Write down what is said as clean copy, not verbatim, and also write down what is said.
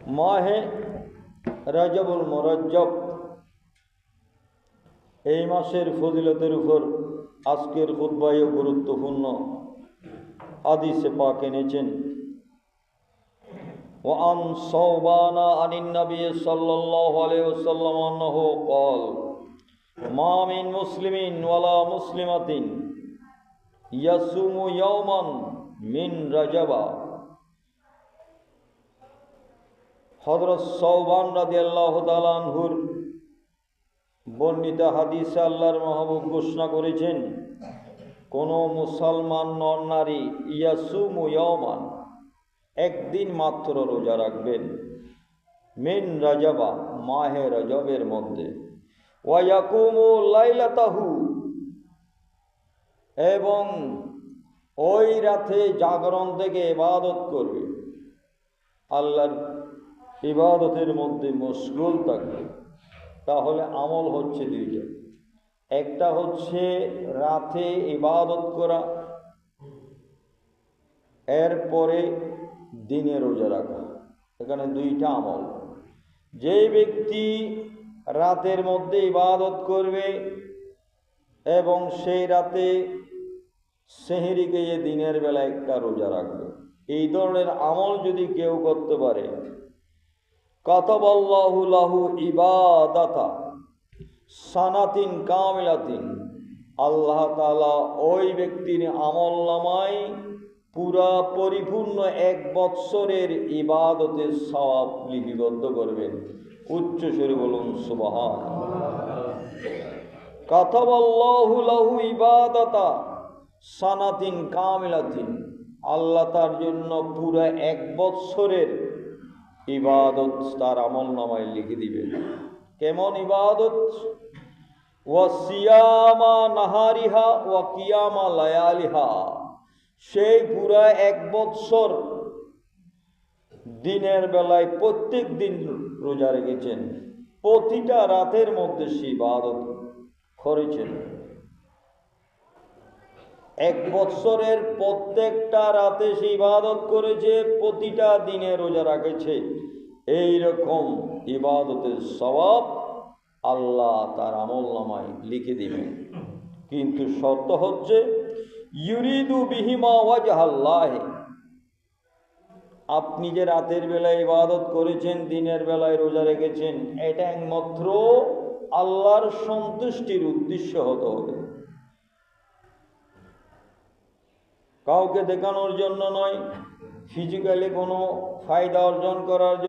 মাহে রজবুল মুরজ্জব এই মাসের ফজিলতের উপর আজকের খুতবায়ও গুরুত্বপূর্ণ হাদিসে পাক এনেছেন। وعن ثوبان عن النبي صلى الله عليه وسلم أنه قال ما من مسلم ولا مسلمة يصوم يوما من رجب। হযরত সওবান রাদিয়াল্লাহু তাআলা আনহুর বর্ণিত হাদিসে আল্লাহর মাহবুব ঘোষণা করেছেন, কোন মুসলমান নর নারী ইয়াসুমু ইয়াওমান একদিন মাত্র রোজা রাখবেন, মিন রাজাবা মাহে রজবের মধ্যে, ওয়া ইয়াকুমু লাইলাতাহু এবং ওই রাতে জাগরণ থেকে ইবাদত করবে, আল্লাহর ইবাদতের মধ্যে মশগুল থাকবে। তাহলে আমল হচ্ছে দুইটা, একটা হচ্ছে রাতে ইবাদত করা, এরপরে দিনে রোজা রাখা। এখানে দুইটা আমল। যে ব্যক্তি রাতের মধ্যে ইবাদত করবে এবং সেই রাতে সেহরি খেয়ে দিনের বেলা একটা রোজা রাখবে, এই ধরনের আমল যদি কেউ করতে পারে, কাতাবাল্লাহু লাহু ইবাদাতা সানাতিন কামিলাতিন, আল্লাহ তাআলা ওই ব্যক্তির আমল নামায় পুরা পরিপূর্ণ 1 বৎসরের ইবাদতের সওয়াব লিপিবদ্ধ করবেন। উচ্চ স্বরে বলুন সুবহানাল্লাহ। কাতাবাল্লাহু লাহু ইবাদাতা সানাতিন কামিলাতিন, আল্লাহ তার জন্য পুরা 1 বৎসরের ইবাদত তার আমল নামায় লিখে দিবেন। কেমন ইবাদত? ওয়া সিয়ামা নাহারিহা ওয়া কিয়ামা লায়ালিহা, সেই পুরা 1 বৎসর দিনের বেলায় প্রত্যেক দিন রোজা রেখেছেন, প্রতিটা রাতের মধ্যে সে ইবাদত করেছেন। 1 বৎসরের প্রত্যেকটা রাতে সে ইবাদত করেছে, প্রতিটা দিনে রোজা রাখেছে। এইরকম ইবাদতের সওয়াব আল্লাহ তার আমল নামায় লিখে দিবেন। কিন্তু শর্ত হচ্ছে ইউরিদু বিহিমা ওয়াজহাল্লাহ, আপনি যে রাতের বেলায় ইবাদত করেছেন, দিনের বেলায় রোজা রেখেছেন, এটা একমাত্র আল্লাহর সন্তুষ্টির উদ্দেশ্য হতে হবে, কাউকে দেখানোর জন্য নয়, ফিজিক্যালি কোনো ফায়দা অর্জন করার জন্য।